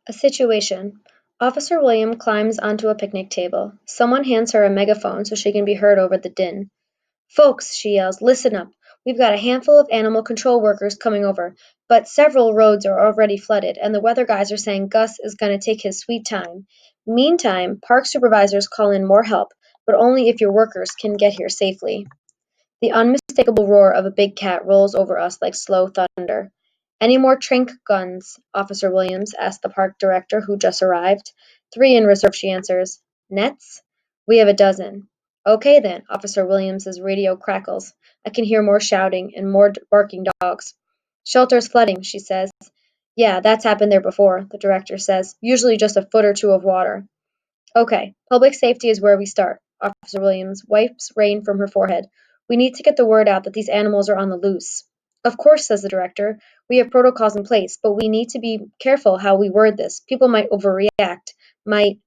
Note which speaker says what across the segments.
Speaker 1: A situation. Officer William climbs onto a picnic table. Someone hands her a megaphone so she can be heard over the din. Folks, she yells, listen up. We've got a handful of animal control workers coming over, but several roads are already flooded, and the weather guys are saying Gus is going to take his sweet time. Meantime, park supervisors call in more help, but only if your workers can get here safely. The unmistakable roar of a big cat rolls over us like slow thunder. "Any more tranq guns, Officer Williams?" asks the park director, who just arrived. "Three in reserve," she answers. "Nets?" "We have a dozen." "Okay, then." Officer Williams's radio crackles. I can hear more shouting and more barking dogs. "Shelter's flooding," she says. "Yeah, that's happened there before," the director says. "Usually just a foot or two of water." "Okay, public safety is where we start." Officer Williams wipes rain from her forehead. "We need to get the word out that these animals are on the loose." "Of course," says the director. "We have protocols in place, but we need to be careful how we word this. People might overreact. Might—"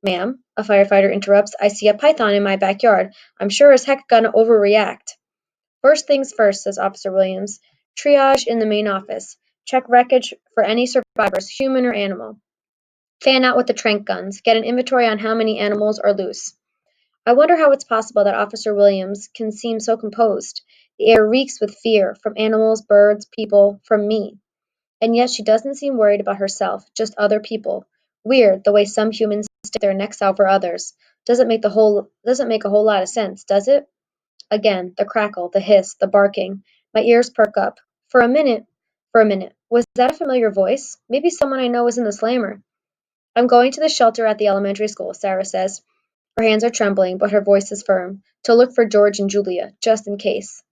Speaker 1: "Ma'am," a firefighter interrupts, "I see a python in my backyard. I'm sure as heck gonna overreact." "First things first," says Officer Williams. "Triage in the main office. Check wreckage for any survivors, human or animal. Fan out with the tranq guns. Get an inventory on how many animals are loose." I wonder how it's possible that Officer Williams can seem so composed. The air reeks with fear, from animals, birds, people, from me. And yet she doesn't seem worried about herself, just other people. Weird, the way some humans stick their necks out for others. Doesn't make a whole lot of sense, does it? Again, the crackle, the hiss, the barking. My ears perk up. For a minute. Was that a familiar voice? Maybe someone I know is in the slammer. "I'm going to the shelter at the elementary school," Sarah says. Her hands are trembling, but her voice is firm. "To look for George and Julia, just in case."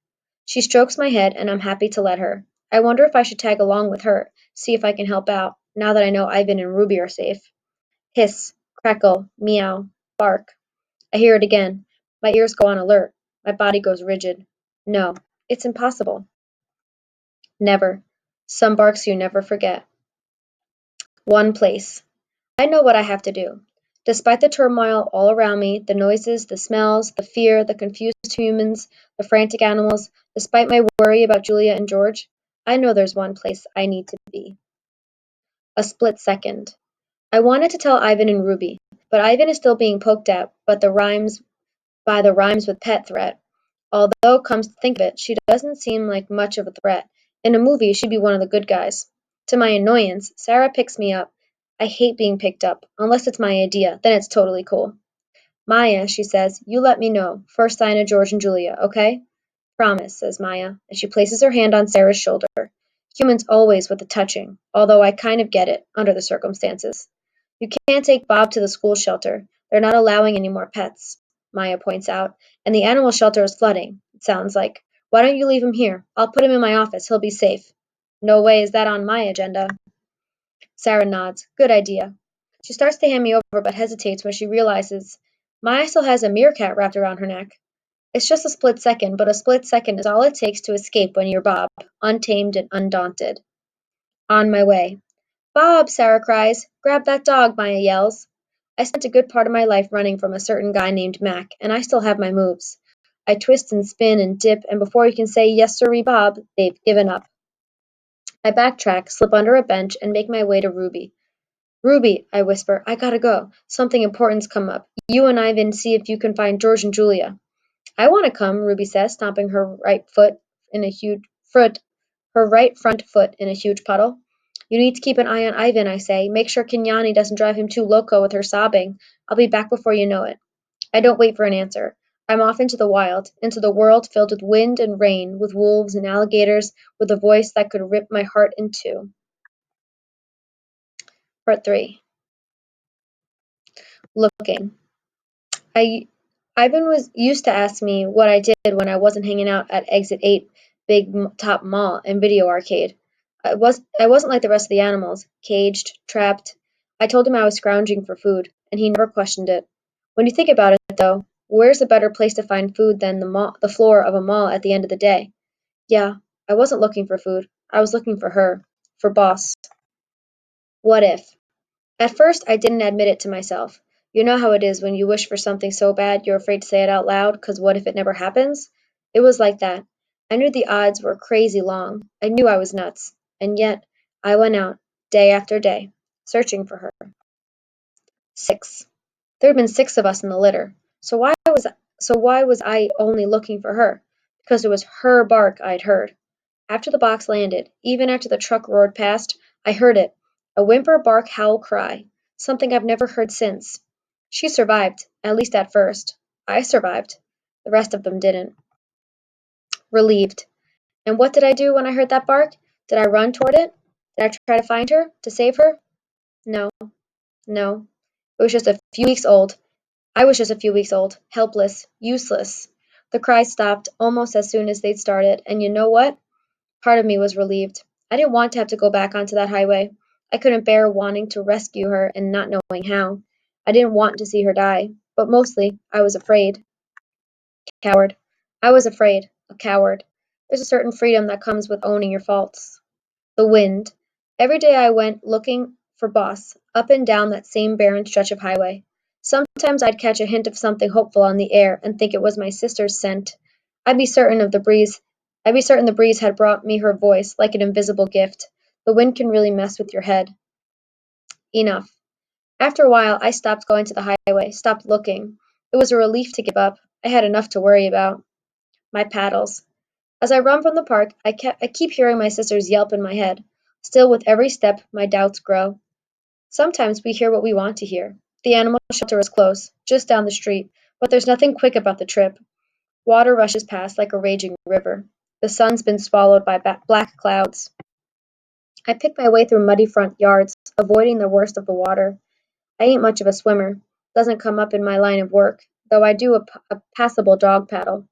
Speaker 1: She strokes my head, and I'm happy to let her. I wonder if I should tag along with her, see if I can help out, now that I know Ivan and Ruby are safe. Hiss, crackle, meow, bark. I hear it again. My ears go on alert. My body goes rigid. No, it's impossible. Never. Some barks you never forget. One place. I know what I have to do. Despite the turmoil all around me, the noises, the smells, the fear, the confused humans, the frantic animals, despite my worry about Julia and George, I know there's one place I need to be. A split second. I wanted to tell Ivan and Ruby, but Ivan is still being poked at by the rhymes with pet threat. Although, comes to think of it, she doesn't seem like much of a threat. In a movie, she'd be one of the good guys. To my annoyance, Sarah picks me up. I hate being picked up, unless it's my idea, then it's totally cool. "Maya," she says, "you let me know. First sign of George and Julia, okay?" "Promise," says Maya, and she places her hand on Sarah's shoulder. Humans always with the touching, although I kind of get it, under the circumstances. "You can't take Bob to the school shelter. They're not allowing any more pets," Maya points out, "and the animal shelter is flooding, it sounds like. Why don't you leave him here? I'll put him in my office. He'll be safe." "No way is that on my agenda." Sarah nods. "Good idea." She starts to hand me over, but hesitates when she realizes Maya still has a meerkat wrapped around her neck. It's just a split second, but a split second is all it takes to escape when you're Bob, untamed and undaunted. On my way. "Bob!" Sarah cries. "Grab that dog!" Maya yells. I spent a good part of my life running from a certain guy named Mac, and I still have my moves. I twist and spin and dip, and before you can say yes sirree Bob, they've given up. I backtrack, slip under a bench, and make my way to Ruby. "Ruby," I whisper, "I gotta go. Something important's come up. You and Ivan see if you can find George and Julia." "I want to come," Ruby says, stomping her right front foot in a huge puddle. "You need to keep an eye on Ivan," I say. "Make sure Kenyani doesn't drive him too loco with her sobbing. I'll be back before you know it." I don't wait for an answer. I'm off into the wild, into the world filled with wind and rain, with wolves and alligators, with a voice that could rip my heart in two. Part 3. Looking. I Ivan was used to ask me what I did when I wasn't hanging out at Exit 8 Big Top Mall and Video Arcade. I wasn't like the rest of the animals, caged, trapped. I told him I was scrounging for food, and he never questioned it. When you think about it, though, where's a better place to find food than the floor of a mall at the end of the day? Yeah, I wasn't looking for food. I was looking for her, for Boss. What if? At first I didn't admit it to myself. You know how it is when you wish for something so bad you're afraid to say it out loud, 'cause what if it never happens? It was like that. I knew the odds were crazy long. I knew I was nuts. And yet, I went out, day after day. searching for her. 6. There had been 6 of us in the litter. So why was I only looking for her? Because it was her bark I'd heard. After the box landed, even after the truck roared past, I heard it. A whimper bark howl cry. Something I've never heard since. She survived, at least at first. I survived. The rest of them didn't. Relieved. And what did I do when I heard that bark? Did I run toward it? Did I try to find her? To save her? No, no. It was just a few weeks old. I was just a few weeks old. Helpless. Useless. The cries stopped almost as soon as they'd started, and you know what? Part of me was relieved. I didn't want to have to go back onto that highway. I couldn't bear wanting to rescue her and not knowing how. I didn't want to see her die, but mostly I was afraid. Coward. I was afraid. A coward. There's a certain freedom that comes with owning your faults. The wind. Every day I went looking for Boss, up and down that same barren stretch of highway. Sometimes I'd catch a hint of something hopeful on the air and think it was my sister's scent. I'd be certain of the breeze. I'd be certain the breeze had brought me her voice, like an invisible gift. The wind can really mess with your head. Enough. After a while, I stopped going to the highway, stopped looking. It was a relief to give up. I had enough to worry about. My paddles. As I run from the park, I keep hearing my sister's yelp in my head. Still, with every step, my doubts grow. Sometimes we hear what we want to hear. The animal shelter is close, just down the street, but there's nothing quick about the trip. Water rushes past like a raging river. The sun's been swallowed by black clouds. I pick my way through muddy front yards, avoiding the worst of the water. I ain't much of a swimmer. Doesn't come up in my line of work, though I do a passable dog paddle.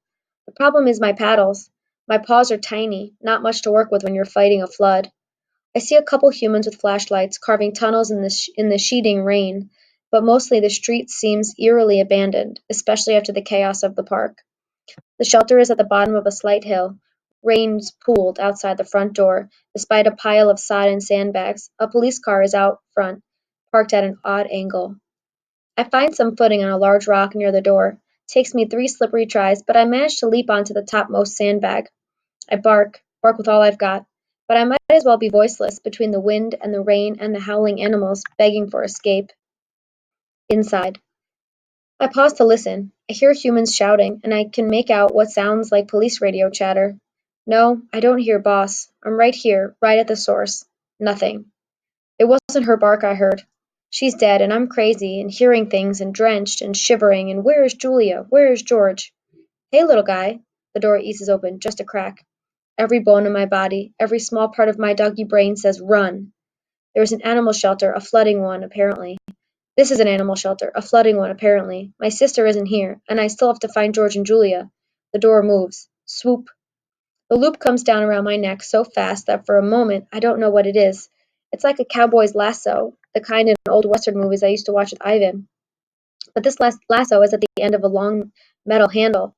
Speaker 1: The problem is my paddles. My paws are tiny, not much to work with when you're fighting a flood. I see a couple humans with flashlights carving tunnels in the sheeting rain, but mostly the street seems eerily abandoned, especially after the chaos of the park. The shelter is at the bottom of a slight hill. Rain's pooled outside the front door, despite a pile of sod and sandbags. A police car is out front, parked at an odd angle. I find some footing on a large rock near the door. Takes me 3 slippery tries, but I manage to leap onto the topmost sandbag. I bark with all I've got, but I might as well be voiceless between the wind and the rain and the howling animals begging for escape. Inside. I pause to listen. I hear humans shouting, and I can make out what sounds like police radio chatter. No, I don't hear Boss. I'm right here, right at the source. Nothing. It wasn't her bark I heard. She's dead, and I'm crazy, and hearing things, and drenched, and shivering, and where is Julia? Where is George? Hey, little guy. The door eases open, just a crack. Every bone in my body, every small part of my doggy brain says run. There's an animal shelter, a flooding one, apparently. This is an animal shelter, a flooding one, apparently. My sister isn't here, and I still have to find George and Julia. The door moves. Swoop. The loop comes down around my neck so fast that for a moment I don't know what it is. It's like a cowboy's lasso, the kind in old western movies I used to watch with Ivan. But this lasso is at the end of a long metal handle,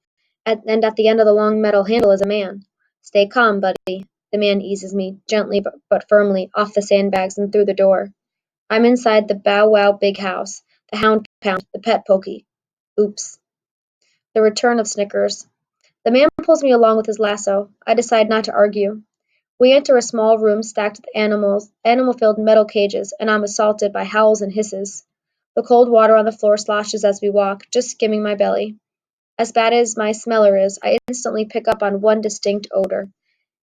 Speaker 1: and at the end of the long metal handle is a man. Stay calm, buddy. The man eases me, gently but firmly, off the sandbags and through the door. I'm inside the bow wow big house, the hound pound, the pet pokey. Oops. The return of Snickers. The man pulls me along with his lasso. I decide not to argue. We enter a small room stacked with animal-filled metal cages, and I'm assaulted by howls and hisses. The cold water on the floor sloshes as we walk, just skimming my belly. As bad as my smeller is, I instantly pick up on one distinct odor.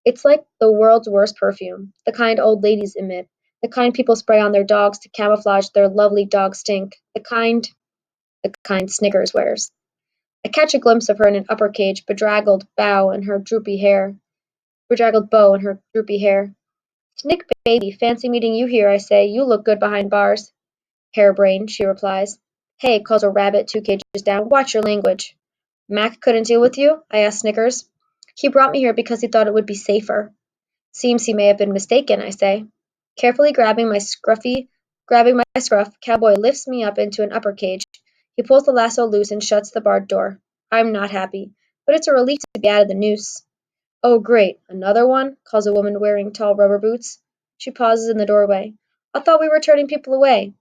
Speaker 1: It's like the world's worst perfume, the kind old ladies emit, the kind people spray on their dogs to camouflage their lovely dog stink, the kind Snickers wears. I catch a glimpse of her in an upper cage, bedraggled bow in her droopy hair. Snick baby, fancy meeting you here, I say. You look good behind bars. Harebrained, she replies. Hey, calls a rabbit 2 cages down. Watch your language. Mac couldn't deal with you? I ask Snickers. He brought me here because he thought it would be safer. Seems he may have been mistaken, I say. Carefully grabbing my scruff, Cowboy lifts me up into an upper cage. He pulls the lasso loose and shuts the barred door. I'm not happy, but it's a relief to be out of the noose. Oh, great, another one? Calls a woman wearing tall rubber boots. She pauses in the doorway. I thought we were turning people away.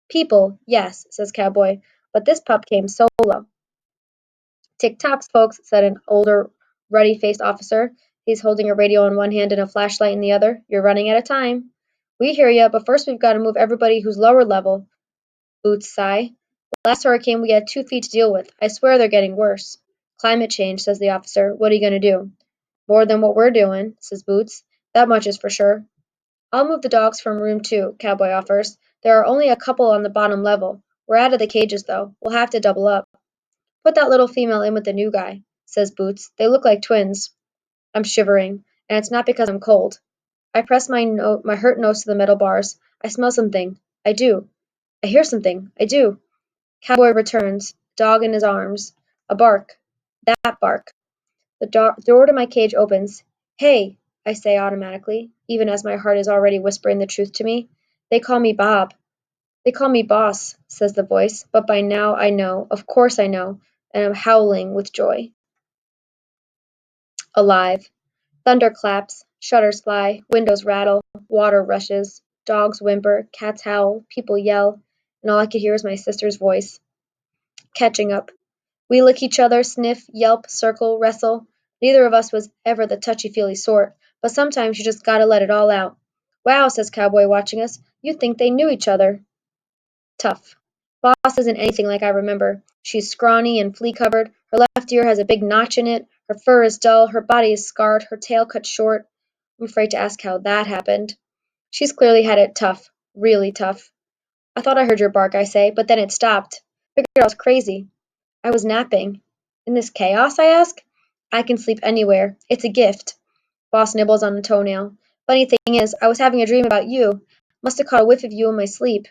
Speaker 1: People, yes, says Cowboy, but this pup came solo. Tick-tocks, folks, said an older, ruddy-faced officer. He's holding a radio in one hand and a flashlight in the other. You're running out of time. We hear ya, but first we've got to move everybody who's lower level, Boots sigh. Last hurricane we had 2 feet to deal with. I swear they're getting worse. Climate change, says the officer. What are you going to do? More than what we're doing, says Boots. That much is for sure. I'll move the dogs from room 2, Cowboy offers. There are only a couple on the bottom level. We're out of the cages, though. We'll have to double up. Put that little female in with the new guy, says Boots. They look like twins. I'm shivering, and it's not because I'm cold. I press my hurt nose to the metal bars. I smell something. I do. I hear something. I do. Cowboy returns, dog in his arms. A bark. That bark. The door to my cage opens. Hey, I say automatically, even as my heart is already whispering the truth to me. They call me Bob. They call me Boss, says the voice, but by now I know, of course I know, and I'm howling with joy. Alive. Thunder claps, shutters fly, windows rattle, water rushes, dogs whimper, cats howl, people yell, and all I could hear is my sister's voice. Catching up. We lick each other, sniff, yelp, circle, wrestle. Neither of us was ever the touchy-feely sort, but sometimes you just gotta let it all out. Wow, says Cowboy watching us. You'd think they knew each other. Tough. Boss isn't anything like I remember. She's scrawny and flea-covered. Her left ear has a big notch in it. Her fur is dull. Her body is scarred. Her tail cut short. I'm afraid to ask how that happened. She's clearly had it tough. Really tough. I thought I heard your bark, I say, but then it stopped. Figured I was crazy. I was napping. In this chaos, I ask? I can sleep anywhere. It's a gift. Boss nibbles on a toenail. Funny thing is, I was having a dream about you. Must have caught a whiff of you in my sleep.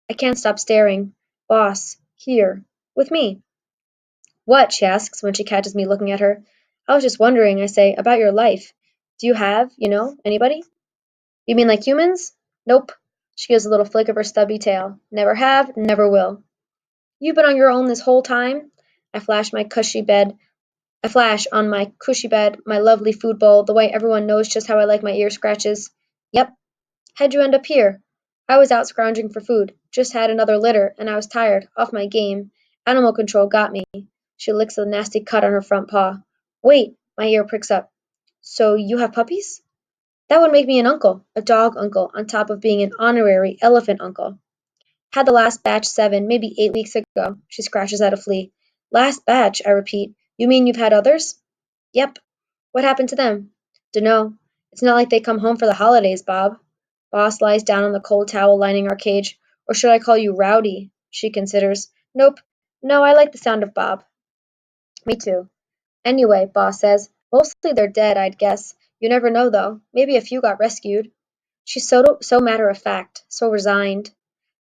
Speaker 1: I can't stop staring. Boss, here, with me. What? She asks when she catches me looking at her. I was just wondering, I say, about your life. Do you have, anybody? You mean like humans? Nope. She gives a little flick of her stubby tail. Never have, never will. You've been on your own this whole time? I flash my cushy bed I flash on my cushy bed, my lovely food bowl, the way everyone knows just how I like my ear scratches. Yep. How'd you end up here? I was out scrounging for food. Just had another litter, and I was tired, off my game. Animal control got me. She licks a nasty cut on her front paw. Wait, my ear pricks up. So you have puppies? That would make me an uncle, a dog uncle, on top of being an honorary elephant uncle. Had the last batch 7, maybe 8 weeks ago. She scratches at a flea. Last batch, I repeat. You mean you've had others? Yep. What happened to them? Dunno. It's not like they come home for the holidays, Bob. Boss lies down on the cold towel lining our cage. Or should I call you Rowdy? She considers. Nope. No, I like the sound of Bob. Me too. Anyway, Boss says, mostly they're dead, I'd guess. You never know, though. Maybe a few got rescued. She's so matter of fact, so resigned.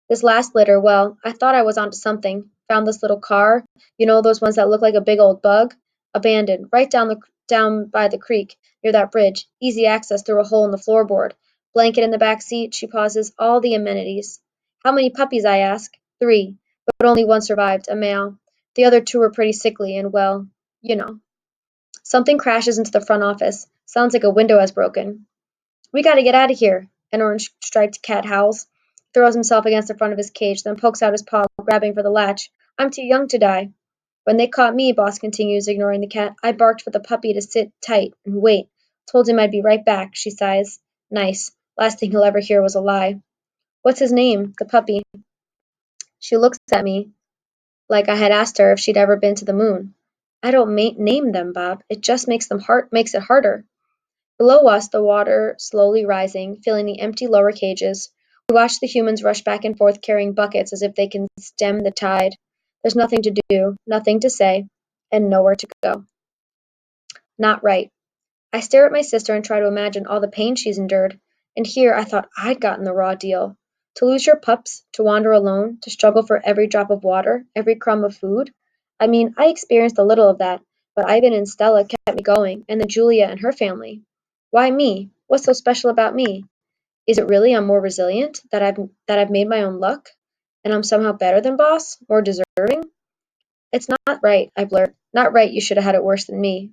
Speaker 1: This last litter, well, I thought I was onto something. Found this little car, those ones that look like a big old bug, abandoned, right down by the creek, near that bridge, easy access through a hole in the floorboard. Blanket in the back seat, she pauses, all the amenities. How many puppies, I ask? 3, but only one survived, a male. The other 2 were pretty sickly and, well, you know. Something crashes into the front office. Sounds like a window has broken. We gotta get out of here, an orange-striped cat howls, throws himself against the front of his cage, then pokes out his paw, grabbing for the latch. I'm too young to die. When they caught me, Boss continues, ignoring the cat, I barked for the puppy to sit tight and wait. Told him I'd be right back, she sighs. Nice. Last thing he'll ever hear was a lie. What's his name? The puppy. She looks at me like I had asked her if she'd ever been to the moon. I don't name them, Bob. It just makes it harder. Below us, the water slowly rising, filling the empty lower cages. We watch the humans rush back and forth carrying buckets as if they can stem the tide. There's nothing to do, nothing to say, and nowhere to go. Not right. I stare at my sister and try to imagine all the pain she's endured. And here I thought I'd gotten the raw deal. To lose your pups, to wander alone, to struggle for every drop of water, every crumb of food. I mean, I experienced a little of that, but Ivan and Stella kept me going, and then Julia and her family. Why me? What's so special about me? Is it really I'm more resilient, that I've made my own luck, and I'm somehow better than Boss, more deserving? It's not right, I blurt. Not right you should have had it worse than me.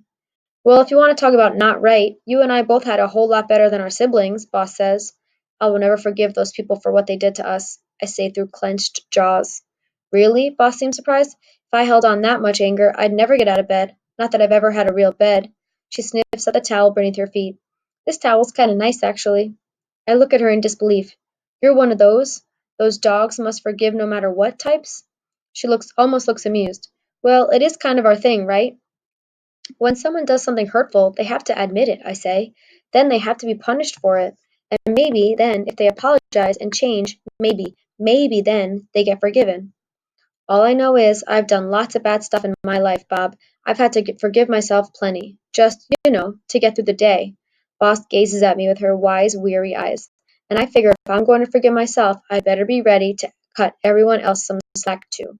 Speaker 1: Well, if you want to talk about not right, you and I both had a whole lot better than our siblings, Boss says. I will never forgive those people for what they did to us, I say through clenched jaws. Really? Boss seems surprised. If I held on that much anger, I'd never get out of bed. Not that I've ever had a real bed. She sniffs at the towel beneath her feet. This towel's kinda nice, actually. I look at her in disbelief. You're one of those dogs must forgive no matter what types? She almost looks amused. Well, it is kind of our thing, right? When someone does something hurtful, they have to admit it, I say. Then they have to be punished for it. And maybe then, if they apologize and change, maybe then they get forgiven. All I know is I've done lots of bad stuff in my life, Bob. I've had to forgive myself plenty, just, to get through the day. Boss gazes at me with her wise, weary eyes. And I figure if I'm going to forgive myself, I'd better be ready to cut everyone else some slack too.